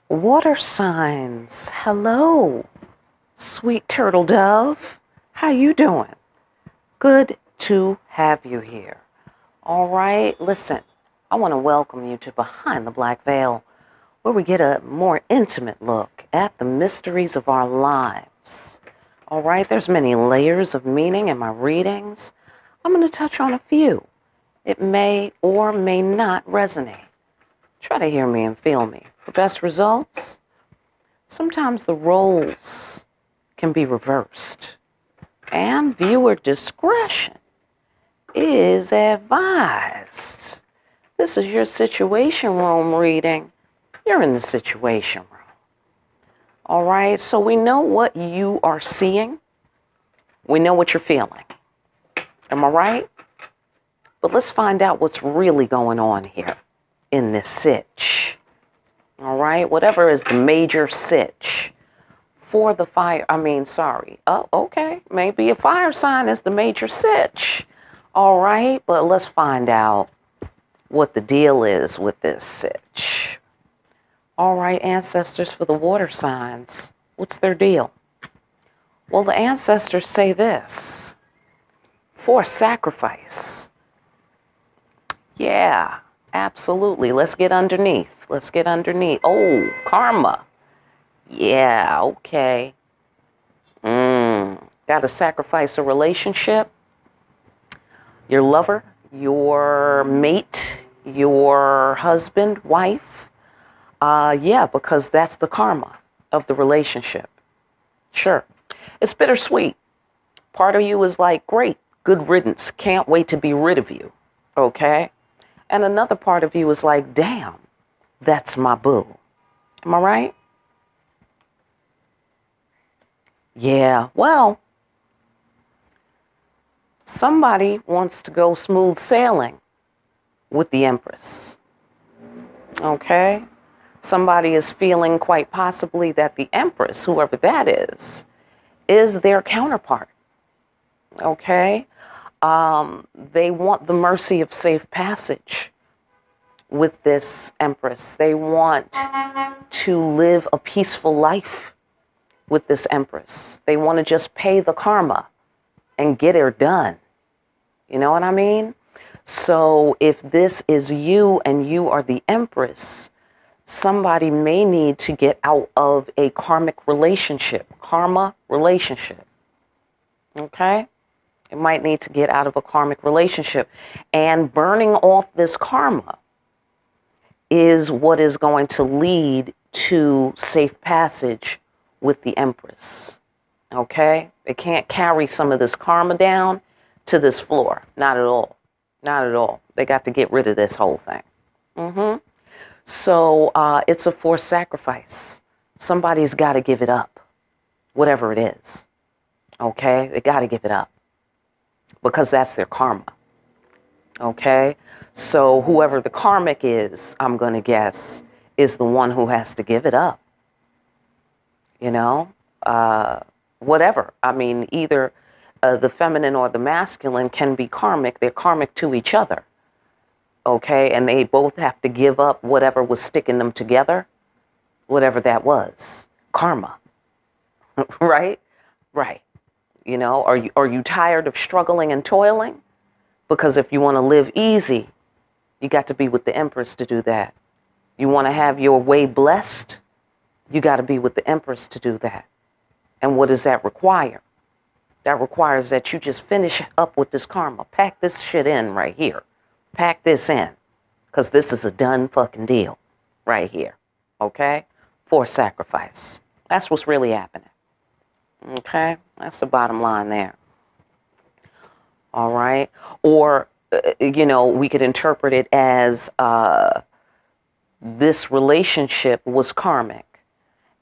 Water signs, hello, sweet turtle dove. How you doing? Good to have you here. All right, listen, I want to welcome you to Behind the Black Veil, where we get a more intimate look at the mysteries of our lives. All right, there's many layers of meaning in my readings. I'm going to touch on a few. It may or may not resonate. Try to hear me and feel me. For best results, sometimes the roles can be reversed, and viewer discretion is advised. This is your Situation Room reading. You're in the Situation Room. All right, so we know what you are seeing. We know what you're feeling. Am I right? But let's find out what's really going on here in this sitch. All right, whatever is the major sitch for the fire. Okay, maybe a fire sign is the major sitch. All right, but let's find out what the deal is with this sitch. All right, ancestors for the water signs, what's their deal? Well, the ancestors say this: forced sacrifice. Yeah, absolutely. Let's get underneath. Oh, karma. Yeah, okay. Gotta sacrifice a relationship. Your lover, your mate, your husband, wife. Because that's the karma of the relationship. Sure. It's bittersweet. Part of you is like, great, good riddance. Can't wait to be rid of you. Okay? And another part of you is like, damn, that's my boo. Am I right? Yeah, well, somebody wants to go smooth sailing with the Empress. Okay? Somebody is feeling quite possibly that the Empress, whoever that is their counterpart. Okay? They want the mercy of safe passage with this Empress. They want to live a peaceful life with this Empress. They want to just pay the karma and get her done. You know what I mean? So if this is you and you are the Empress, somebody may need to get out of a karmic relationship, karma relationship. Okay? It might need to get out of a karmic relationship. And burning off this karma is what is going to lead to safe passage with the Empress. Okay? They can't carry some of this karma down to this floor. Not at all. Not at all. They got to get rid of this whole thing. So it's a forced sacrifice. Somebody's got to give it up, whatever it is. Okay? They got to give it up because that's their karma. Okay? So whoever the karmic is, I'm going to guess, is the one who has to give it up. You know? Whatever. I mean, either the feminine or the masculine can be karmic. They're karmic to each other. Okay? And they both have to give up whatever was sticking them together, whatever that was. Karma. Right? Right. You know, are you tired of struggling and toiling? Because if you want to live easy, you got to be with the Empress to do that. You want to have your way blessed, you got to be with the Empress to do that. And what does that require? That requires that you just finish up with this karma. Pack this shit in right here. Pack this in. Because this is a done fucking deal right here. Okay? Forced sacrifice. That's what's really happening. Okay? That's the bottom line there. All right? Or, we could interpret it as this relationship was karmic.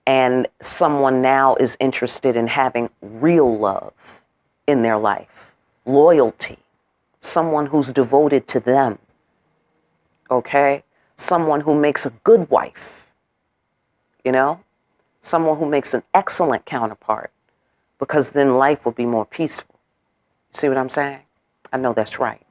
And someone now is interested in having real love in their life. Loyalty. Someone who's devoted to them. Okay? Someone who makes a good wife. You know? Someone who makes an excellent counterpart. Because then life will be more peaceful. See what I'm saying? I know that's right.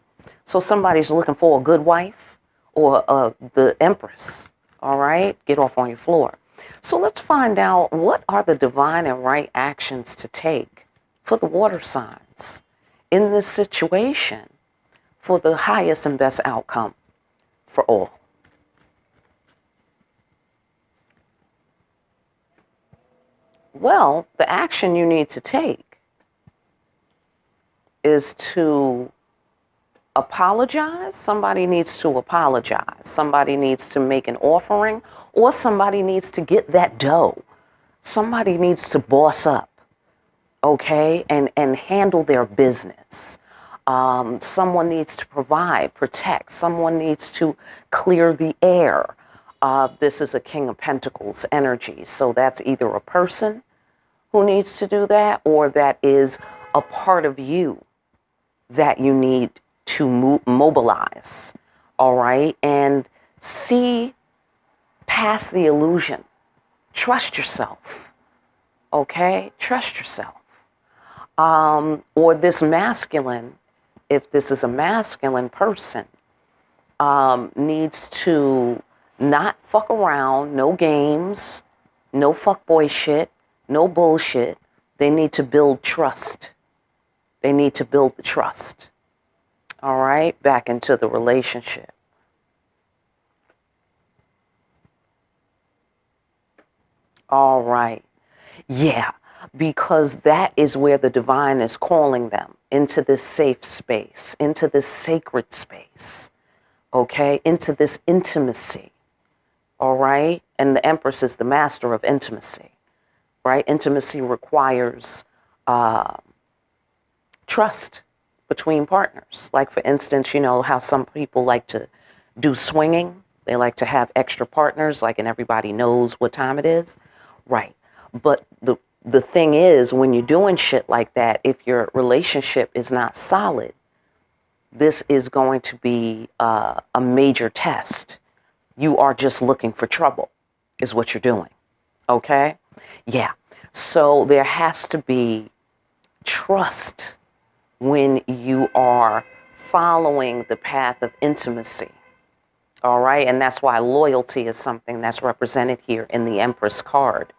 So somebody's looking for a good wife or the Empress. All right? Get off on your floor. So let's find out, what are the divine and right actions to take for the water signs in this situation for the highest and best outcome for all. Well, the action you need to take is to apologize. Somebody needs to apologize. Somebody needs to make an offering, or somebody needs to get that dough. Somebody needs to boss up, okay, and handle their business. Someone needs to provide, protect. Someone needs to clear the air. This is a King of Pentacles energy. So that's either a person who needs to do that, or that is a part of you that you need to mobilize, all right? And see past the illusion. Trust yourself, okay? Trust yourself. Or this masculine, if this is a masculine person, needs to not fuck around, no games, no fuckboy shit, no bullshit. They need to build trust. They need to build the trust. All right, back into the relationship. All right. Yeah, because that is where the divine is calling them, into this safe space, into this sacred space, okay, into this intimacy. All right. And the Empress is the master of intimacy, right? Intimacy requires trust between partners. Like, for instance, you know how some people like to do swinging? They like to have extra partners, like, and everybody knows what time it is. Right. But the thing is, when you're doing shit like that, if your relationship is not solid, this is going to be a major test. You are just looking for trouble, is what you're doing. Okay? Yeah. So there has to be trust when you are following the path of intimacy. All right? And that's why loyalty is something that's represented here in the Empress card.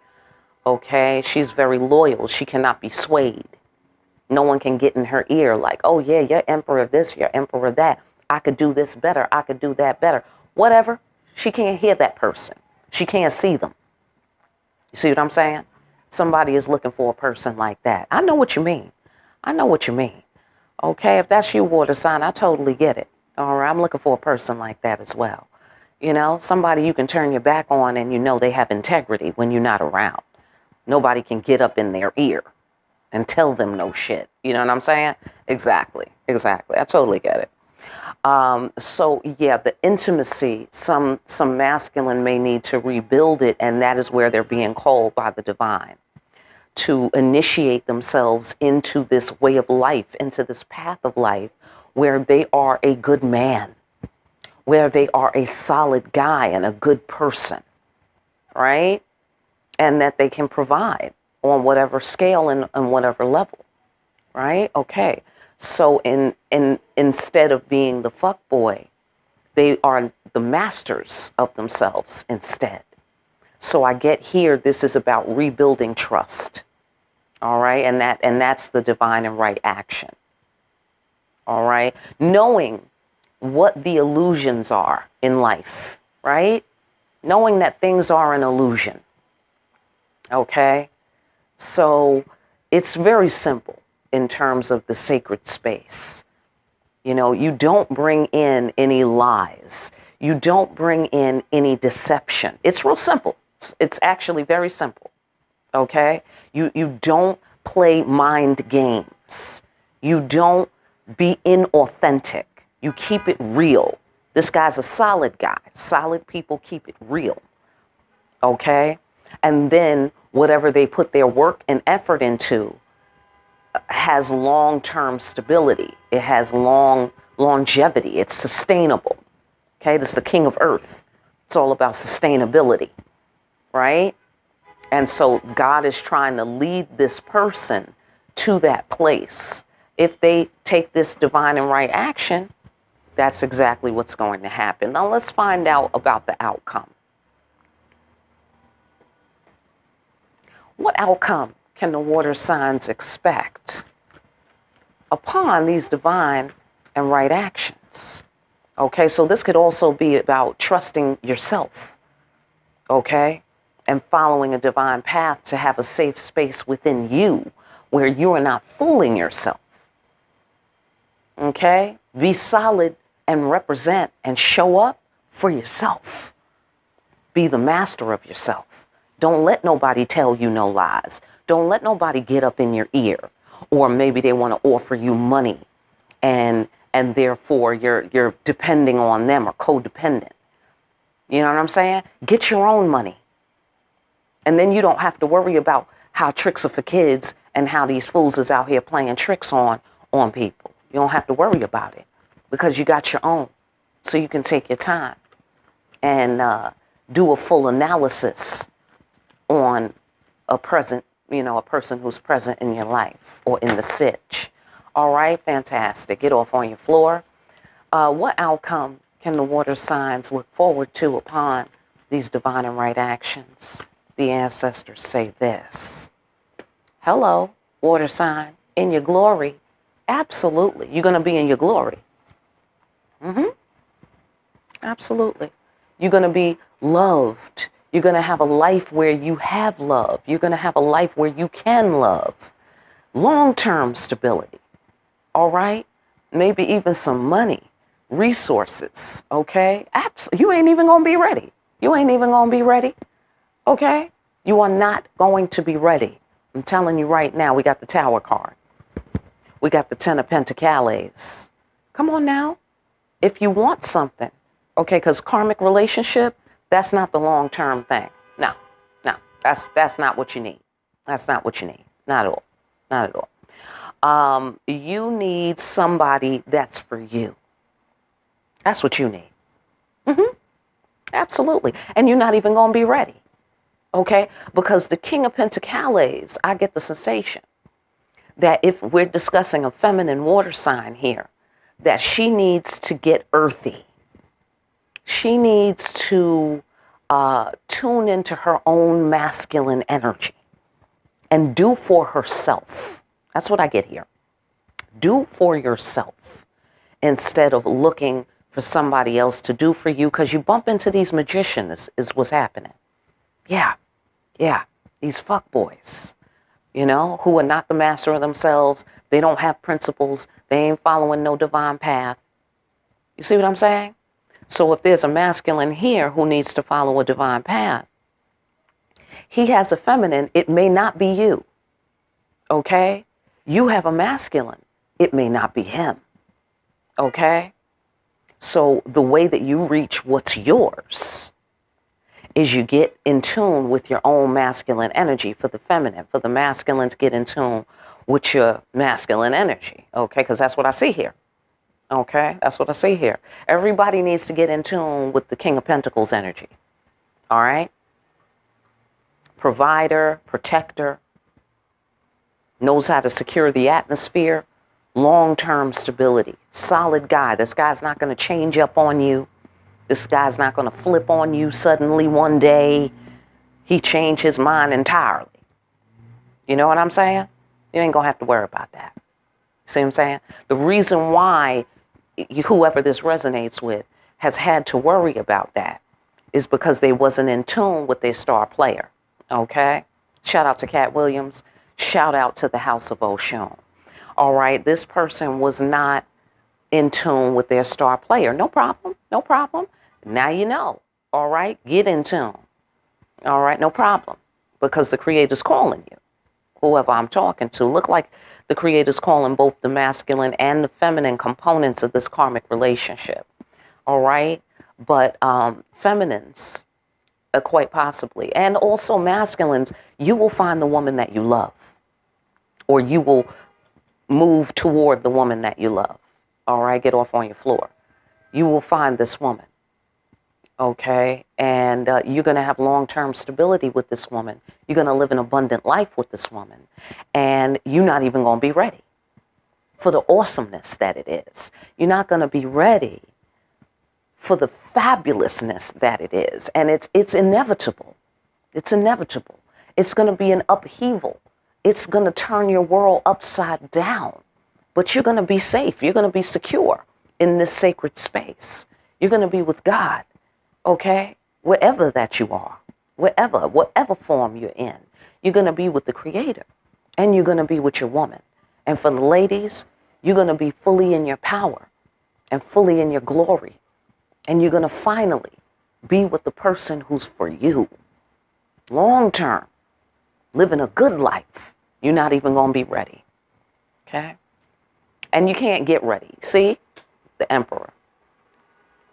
Okay? She's very loyal. She cannot be swayed. No one can get in her ear like, oh, yeah, you're emperor of this, you're emperor of that. I could do this better. I could do that better. Whatever. She can't hear that person. She can't see them. You see what I'm saying? Somebody is looking for a person like that. I know what you mean. I know what you mean. Okay, if that's you, water sign, I totally get it. All right, I'm looking for a person like that as well. You know, somebody you can turn your back on and you know they have integrity when you're not around. Nobody can get up in their ear and tell them no shit. You know what I'm saying? Exactly. I totally get it. So yeah, the intimacy, some masculine may need to rebuild it, and that is where they're being called by the divine to initiate themselves into this way of life, into this path of life, where they are a good man, where they are a solid guy and a good person, right? And that they can provide on whatever scale and whatever level, right? Okay. So instead of being the fuckboy, they are the masters of themselves instead. So I get here, this is about rebuilding trust. All right, and that's the divine and right action. All right, knowing what the illusions are in life, right? Knowing that things are an illusion. Okay, so it's very simple in terms of the sacred space. You know, you don't bring in any lies. You don't bring in any deception. It's real simple. It's actually very simple. Okay? You don't play mind games. You don't be inauthentic. You keep it real. This guy's a solid guy. Solid people keep it real. Okay? And then whatever they put their work and effort into has long-term stability. It has longevity. It's sustainable. Okay? This is the King of Earth. It's all about sustainability. Right? And so God is trying to lead this person to that place. If they take this divine and right action, that's exactly what's going to happen. Now let's find out about the outcome. What outcome can the water signs expect upon these divine and right actions? Okay, so this could also be about trusting yourself, okay, and following a divine path to have a safe space within you where you are not fooling yourself. Okay, be solid and represent and show up for yourself. Be the master of yourself. Don't let nobody tell you no lies. Don't let nobody get up in your ear, or maybe they want to offer you money and therefore you're depending on them or codependent. You know what I'm saying? Get your own money. And then you don't have to worry about how tricks are for kids and how these fools is out here playing tricks on people. You don't have to worry about it because you got your own. So you can take your time and do a full analysis on a person who's present in your life or in the sitch. All right, fantastic. Get off on your floor. What outcome can the water signs look forward to upon these divine and right actions? The ancestors say this. Hello, water sign, in your glory. Absolutely. You're going to be in your glory. Absolutely. You're going to be loved. You're going to have a life where you have love. You're going to have a life where you can love. Long-term stability. All right? Maybe even some money, resources. Okay? You ain't even going to be ready. You ain't even going to be ready. Okay? You are not going to be ready. I'm telling you right now, we got the Tower card. We got the Ten of Pentacles. Come on now. If you want something, okay, because karmic relationship, that's not the long-term thing. No, that's not what you need. That's not what you need. Not at all. Not at all. You need somebody that's for you. That's what you need. Absolutely. And you're not even going to be ready. Okay? Because the King of Pentacles, I get the sensation that if we're discussing a feminine water sign here, that she needs to get earthy. She needs to tune into her own masculine energy and do for herself. That's what I get here. Do for yourself instead of looking for somebody else to do for you, because you bump into these magicians is what's happening. Yeah. These fuckboys, who are not the master of themselves. They don't have principles. They ain't following no divine path. You see what I'm saying? So if there's a masculine here who needs to follow a divine path, he has a feminine. It may not be you. Okay? You have a masculine. It may not be him. Okay? So the way that you reach what's yours is you get in tune with your own masculine energy for the feminine, for the masculine to get in tune with your masculine energy. Okay? Because that's what I see here. Okay? That's what I see here. Everybody needs to get in tune with the King of Pentacles energy. All right? Provider, protector, knows how to secure the atmosphere, long-term stability, solid guy. This guy's not going to change up on you. This guy's not going to flip on you suddenly one day. He changed his mind entirely. You know what I'm saying? You ain't going to have to worry about that. See what I'm saying? The reason why whoever this resonates with has had to worry about that is because they wasn't in tune with their star player. Okay? Shout out to Cat Williams. Shout out to the House of Oshun. All right? This person was not in tune with their star player. No problem. No problem. Now you know. All right? Get in tune. All right? No problem. Because the Creator's calling you. Whoever I'm talking to. Look like the Creator's calling both the masculine and the feminine components of this karmic relationship. All right? But feminines, quite possibly, and also masculines, you will find the woman that you love. Or you will move toward the woman that you love. All right? Get off on your floor. You will find this woman. Okay? And you're going to have long-term stability with this woman. You're going to live an abundant life with this woman. And you're not even going to be ready for the awesomeness that it is. You're not going to be ready for the fabulousness that it is. And it's inevitable. It's inevitable. It's going to be an upheaval. It's going to turn your world upside down. But you're going to be safe. You're going to be secure in this sacred space. You're going to be with God, okay? Wherever that you are, whatever form you're in, you're going to be with the Creator, and you're going to be with your woman. And for the ladies, you're going to be fully in your power and fully in your glory. And you're going to finally be with the person who's for you. Long term, living a good life. You're not even going to be ready, okay? And you can't get ready. See? The Emperor.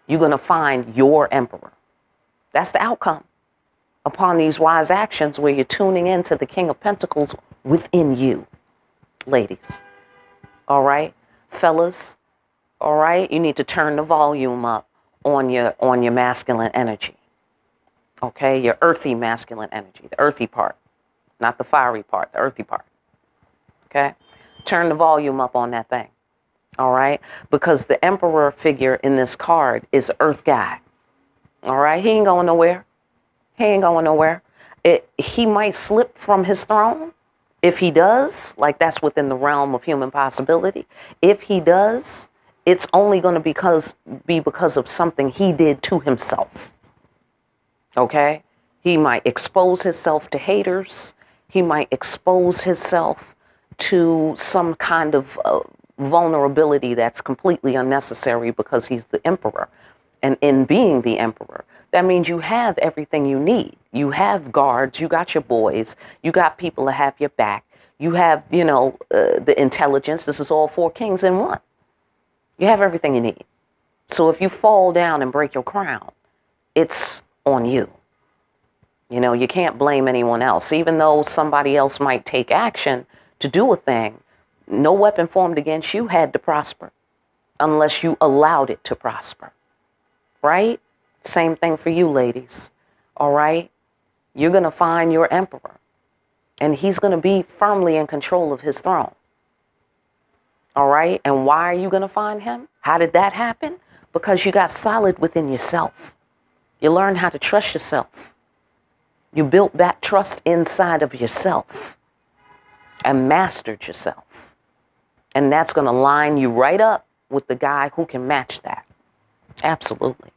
You're going to find your Emperor. That's the outcome upon these wise actions where you're tuning into the King of Pentacles within you, ladies. All right? Fellas, all right? You need to turn the volume up on your masculine energy. Okay? Your earthy masculine energy, the earthy part, not the fiery part, the earthy part. Okay? Turn the volume up on that thing. All right? Because the Emperor figure in this card is Earth guy. All right? He ain't going nowhere. He ain't going nowhere. He might slip from his throne. If he does, like that's within the realm of human possibility. If he does, it's only going to be because of something he did to himself. Okay? He might expose himself to haters. He might expose himself to some kind of vulnerability that's completely unnecessary because he's the Emperor. And in being the Emperor, that means you have everything you need. You have guards, you got your boys, you got people that have your back, you have, the intelligence. This is all 4 kings in one. You have everything you need. So if you fall down and break your crown, it's on you. You can't blame anyone else. Even though somebody else might take action to do a thing, no weapon formed against you had to prosper unless you allowed it to prosper. Right? Same thing for you, ladies. All right? You're going to find your Emperor, and he's going to be firmly in control of his throne. All right? And why are you going to find him? How did that happen? Because you got solid within yourself. You learned how to trust yourself. You built that trust inside of yourself and mastered yourself. And that's going to line you right up with the guy who can match that. Absolutely.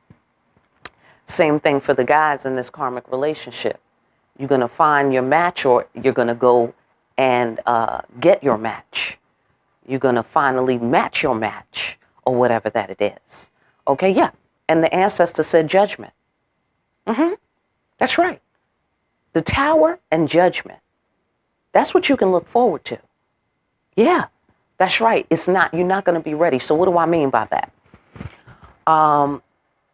Same thing for the guys in this karmic relationship. You're going to find your match, or you're going to go and get your match. You're going to finally match your match, or whatever that it is. Okay, yeah. And the ancestor said judgment. That's right. The Tower and judgment. That's what you can look forward to. Yeah, that's right. You're not going to be ready. So what do I mean by that?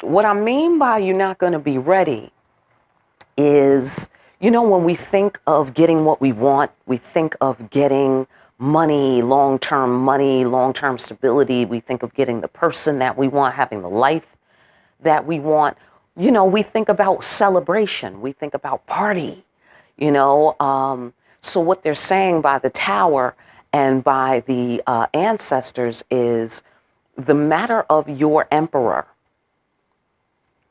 What I mean by you're not going to be ready is, when we think of getting what we want, we think of getting long-term stability. We think of getting the person that we want, having the life that we want. We think about celebration. We think about party, So what they're saying by the Tower and by the ancestors is the matter of your Emperor.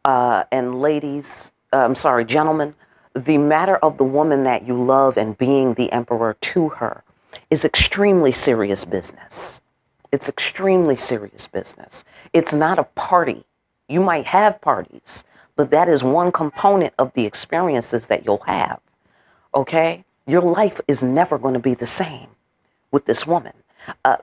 And ladies, gentlemen, the matter of the woman that you love and being the Emperor to her is extremely serious business. It's extremely serious business. It's not a party. You might have parties, but that is one component of the experiences that you'll have. Okay? Your life is never going to be the same with this woman.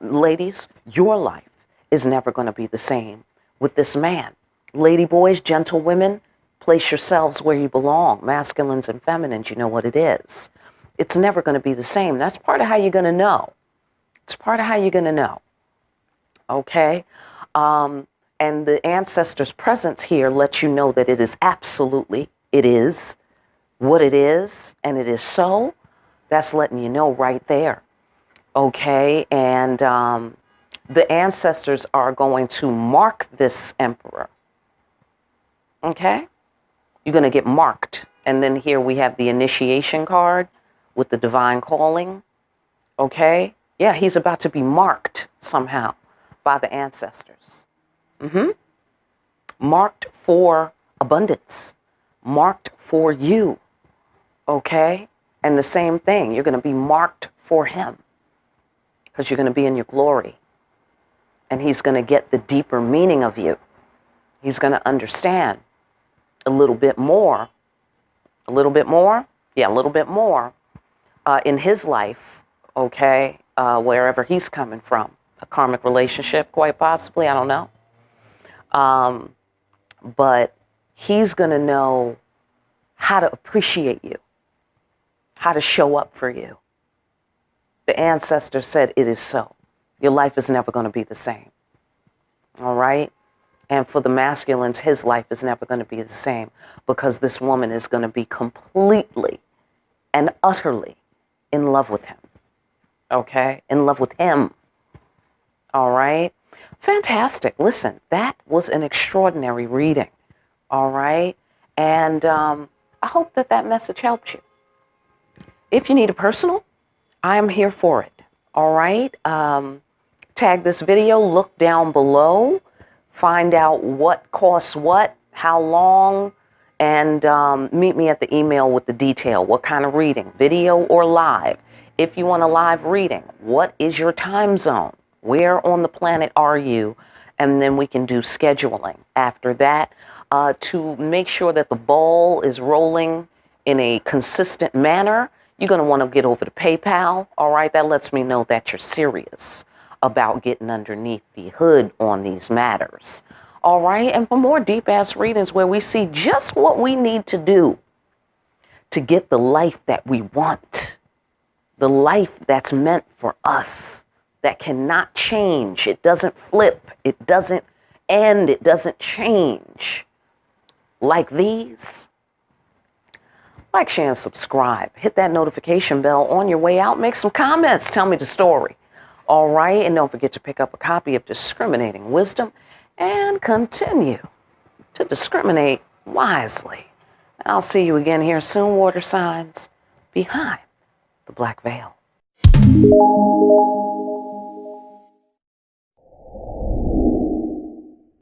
Ladies, your life is never going to be the same with this man. Lady boys, gentle women, place yourselves where you belong. Masculines and feminines, you know what it is. It's never going to be the same. That's part of how you're going to know. It's part of how you're going to know. Okay? And the ancestors' presence here lets you know that it is what it is, and it is so. That's letting you know right there. Okay? And the ancestors are going to mark this Emperor. Okay? You're going to get marked. And then here we have the initiation card with the divine calling. Okay? Yeah, he's about to be marked somehow by the ancestors. Marked for abundance. Marked for you. Okay? And the same thing, you're going to be marked for him because you're going to be in your glory. And he's going to get the deeper meaning of you. He's going to understand a little bit more. A little bit more? Yeah, a little bit more in his life, okay, wherever he's coming from. A karmic relationship, quite possibly, I don't know. But he's going to know how to appreciate you, how to show up for you. The ancestor said it is so. Your life is never going to be the same. All right? And for the masculines, his life is never going to be the same because this woman is going to be completely and utterly in love with him. Okay? In love with him. All right? Fantastic. Listen, that was an extraordinary reading. All right? And I hope that that message helped you. If you need a personal, I am here for it. All right? Tag this video, look down below, find out what costs what, how long, and meet me at the email with the detail. What kind of reading, video or live? If you want a live reading, what is your time zone? Where on the planet are you? And then we can do scheduling after that to make sure that the ball is rolling in a consistent manner. You're going to want to get over to PayPal. All right, that lets me know that you're serious about getting underneath the hood on these matters. All right, and for more deep-ass readings where we see just what we need to do to get the life that we want, the life that's meant for us, that cannot change. It doesn't flip. It doesn't end. It doesn't change. Like these. Like, share, and subscribe. Hit that notification bell on your way out. Make some comments. Tell me the story. All right, and don't forget to pick up a copy of Discriminating Wisdom and continue to discriminate wisely. I'll see you again here soon, water signs, behind the black veil.